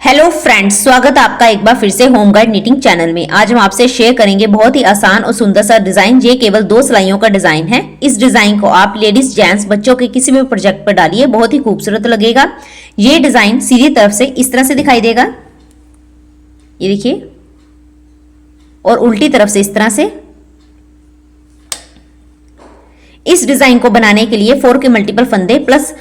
Hello friends, स्वागत है आपका एक बार फिर से होम गाइड निटिंग चैनल में। आज हम आपसे शेयर करेंगे बहुत ही आसान और सुंदर सा डिजाइन। ये केवल 2 सिलाइयों का डिजाइन है। इस डिजाइन को आप लेडीज, जेंट्स, बच्चों के किसी भी प्रोजेक्ट पर डालिए, बहुत ही खूबसूरत लगेगा। ये डिजाइन सीधी तरफ से इस तरह से दिखाई देगा, ये देखिए, और उल्टी तरफ से इस तरह से। इस डिजाइन को बनाने के लिए 4 के मल्टीपल फंदे प्लस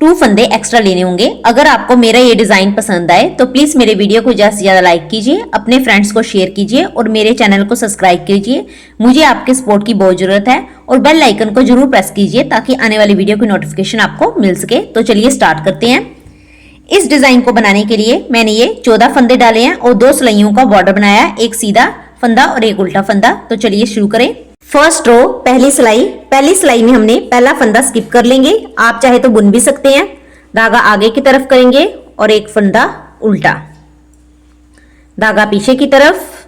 2 फंदे एक्स्ट्रा लेने होंगे। अगर आपको मेरा ये डिजाइन पसंद आए तो प्लीज मेरे वीडियो को ज्यादा से ज्यादा लाइक कीजिए, अपने फ्रेंड्स को शेयर कीजिए और मेरे चैनल को सब्सक्राइब कीजिए। मुझे आपके सपोर्ट की बहुत जरूरत है और बेल आइकन को जरूर प्रेस कीजिए ताकि आने वाली वीडियो की नोटिफिकेशन आपको मिल सके। तो चलिए स्टार्ट करते हैं। इस डिजाइन को बनाने के लिए मैंने ये 14 फंदे डाले हैं और 2 सिलाइयों का बॉर्डर बनाया है, एक सीधा फंदा और एक उल्टा फंदा। तो चलिए शुरू करें। फर्स्ट रो, पहली सिलाई में हमने पहला फंदा स्किप कर लेंगे। आप चाहे तो बुन भी सकते हैं। धागा आगे की तरफ करेंगे और एक फंदा उल्टा, धागा पीछे की तरफ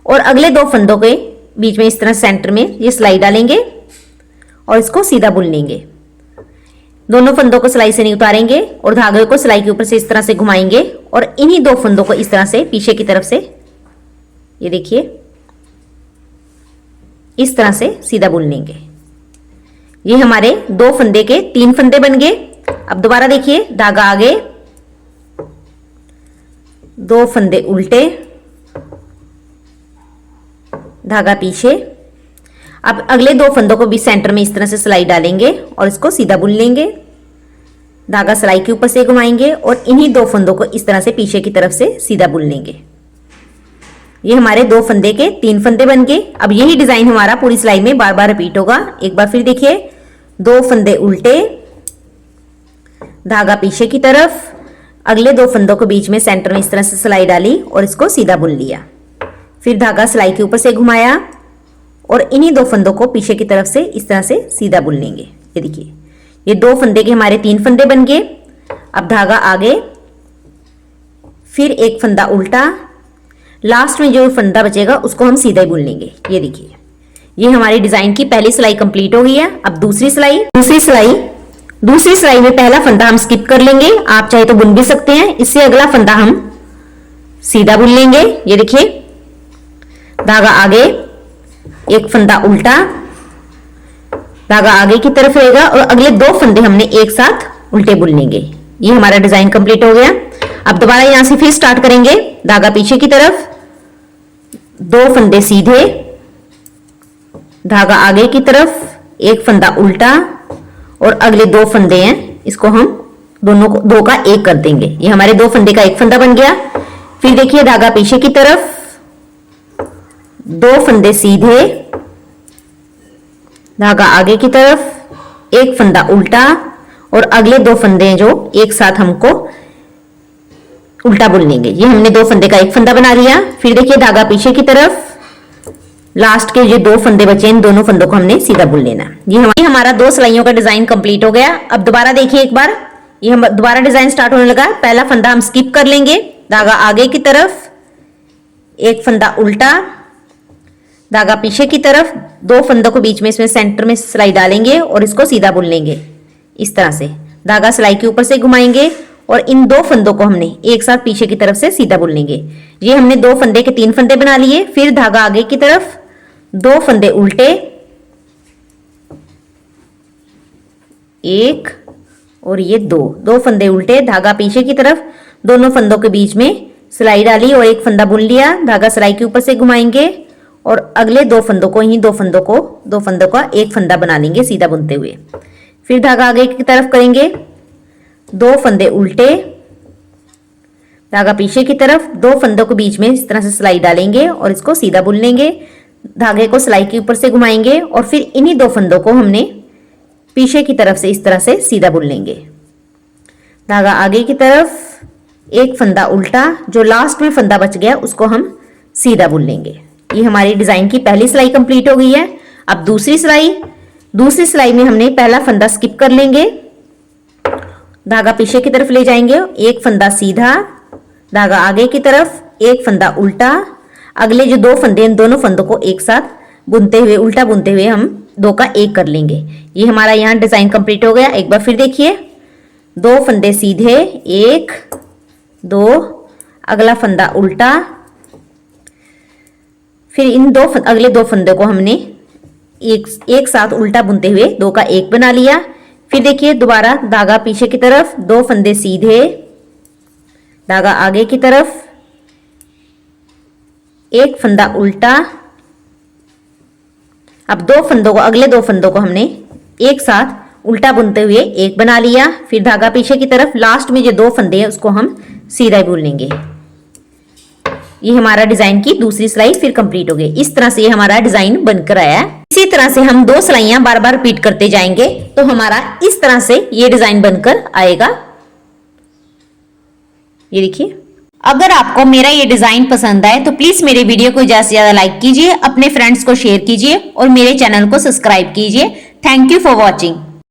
और अगले 2 फंदों के बीच में इस तरह सेंटर में ये सिलाई डालेंगे और इसको सीधा बुन लेंगे। दोनों फंदों को सिलाई से नहीं उतारेंगे और धागे को सिलाई के ऊपर से इस तरह से घुमाएंगे और इन्हीं 2 फंदों को इस तरह से पीछे की तरफ से, ये देखिए, इस तरह से सीधा बुन लेंगे। ये हमारे 2 फंदे के 3 फंदे बन गए। अब दोबारा देखिए, धागा आगे, 2 फंदे उल्टे, धागा पीछे। अब अगले 2 फंदों को भी सेंटर में इस तरह से सिलाई डालेंगे और इसको सीधा बुन लेंगे। धागा सिलाई के ऊपर से घुमाएंगे और इन्हीं 2 फंदों को इस तरह से पीछे की तरफ से सीधा बुन लेंगे। ये हमारे 2 फंदे के 3 फंदे बन गए। अब यही डिजाइन हमारा पूरी सिलाई में बार बार रिपीट होगा। एक बार फिर देखिए, 2 फंदे उल्टे, धागा पीछे की तरफ, अगले 2 फंदों के बीच में सेंटर में इस तरह से सिलाई डाली और इसको सीधा बुन लिया। फिर धागा सिलाई के ऊपर से घुमाया और इन्हीं 2 फंदों को पीछे की तरफ से इस तरह से सीधा बुन लेंगे। ये देखिए, ये 2 फंदे के हमारे 3 फंदे बन गए। अब धागा आगे, फिर एक फंदा उल्टा, लास्ट में जो फंदा बचेगा उसको हम सीधा ही बुन लेंगे। ये देखिए, ये हमारी डिजाइन की पहली सिलाई कंप्लीट हो गई है। अब दूसरी सिलाई में पहला फंदा हम स्किप कर लेंगे। आप चाहे तो बुन भी सकते हैं। इससे अगला फंदा हम सीधा बुन लेंगे। ये देखिए, धागा आगे, एक फंदा उल्टा, धागा आगे की तरफ रहेगा और अगले 2 फंदे हमने एक साथ उल्टे बुन लेंगे। ये हमारा डिजाइन कंप्लीट हो गया। अब दोबारा यहां से फिर स्टार्ट करेंगे। धागा पीछे की तरफ, 2 फंदे सीधे, धागा आगे की तरफ, एक फंदा उल्टा और अगले 2 फंदे हैं, इसको हम दोनों को 2 का 1 कर देंगे। ये हमारे 2 फंदे का 1 फंदा बन गया। फिर देखिए, धागा पीछे की तरफ, 2 फंदे सीधे, धागा आगे की तरफ, एक फंदा उल्टा और अगले 2 फंदे हैं जो एक साथ हमको उल्टा बुन लेंगे। ये हमने 2 फंदे का 1 फंदा बना लिया। फिर देखिए, धागा पीछे की तरफ, लास्ट के ये 2 फंदे बचे, इन दोनों फंदों को हमने सीधा बुन लेना। ये हमारा 2 सिलाइयों का डिजाइन कंप्लीट हो गया। अब दोबारा देखिए एक बार, ये हम दोबारा डिजाइन स्टार्ट होने लगा। पहला फंदा हम स्किप कर लेंगे। धागा आगे की तरफ, एक फंदा उल्टा, धागा पीछे की तरफ, 2 फंदों को बीच में इसमें सेंटर में सिलाई डालेंगे और इसको सीधा बुन लेंगे। इस तरह से धागा सिलाई के ऊपर से घुमाएंगे और इन 2 फंदों को हमने एक साथ पीछे की तरफ से सीधा बुन लेंगे। ये हमने 2 फंदे के 3 फंदे बना लिए। फिर धागा आगे की तरफ, 2 फंदे उल्टे, एक और ये 2 फंदे उल्टे, धागा पीछे की तरफ, दोनों फंदों के बीच में सिलाई डाली और एक फंदा बुन लिया। धागा सिलाई के ऊपर से घुमाएंगे और अगले 2 फंदों को, इन्हीं 2 फंदों का 1 फंदा बना लेंगे सीधा बुनते हुए। फिर धागा आगे की तरफ करेंगे, 2 फंदे उल्टे, धागा पीछे की तरफ, 2 फंदों के बीच में इस तरह से सिलाई डालेंगे और इसको सीधा बुन लेंगे। धागे को सिलाई के ऊपर से घुमाएंगे और फिर इन्हीं 2 फंदों को हमने पीछे की तरफ से इस तरह से सीधा बुन लेंगे। धागा आगे की तरफ, एक फंदा उल्टा, जो लास्ट में फंदा बच गया उसको हम सीधा बुन लेंगे। ये हमारी डिजाइन की पहली सिलाई कंप्लीट हो गई है। अब दूसरी सिलाई में हमने पहला फंदा स्किप कर लेंगे। धागा पीछे की तरफ ले जाएंगे, एक फंदा सीधा, धागा आगे की तरफ, एक फंदा उल्टा, अगले जो 2 फंदे, इन दोनों फंदों को एक साथ बुनते हुए, उल्टा बुनते हुए हम 2 का 1 कर लेंगे। ये हमारा यहाँ डिजाइन कंप्लीट हो गया। एक बार फिर देखिए, 2 फंदे सीधे, 1 2, अगला फंदा उल्टा, फिर इन अगले दो फंदों को हमने एक साथ उल्टा बुनते हुए 2 का 1 बना लिया। फिर देखिए दोबारा धागा पीछे की तरफ, 2 फंदे सीधे, धागा आगे की तरफ, एक फंदा उल्टा। अब दो फंदों को, अगले 2 फंदों को हमने एक साथ उल्टा बुनते हुए 1 बना लिया। फिर धागा पीछे की तरफ, लास्ट में जो 2 फंदे हैं उसको हम सीधा बुन लेंगे। ये हमारा डिजाइन की दूसरी सिलाई फिर कंप्लीट हो गई। इस तरह से ये हमारा डिजाइन बनकर आया है। इसी तरह से हम 2 सिलाइयां बार बार रिपीट करते जाएंगे तो हमारा इस तरह से ये डिजाइन बनकर आएगा। ये देखिए, अगर आपको मेरा ये डिजाइन पसंद आए तो प्लीज मेरे वीडियो को ज्यादा से ज्यादा लाइक कीजिए, अपने फ्रेंड्स को शेयर कीजिए और मेरे चैनल को सब्सक्राइब कीजिए। Thank you for watching.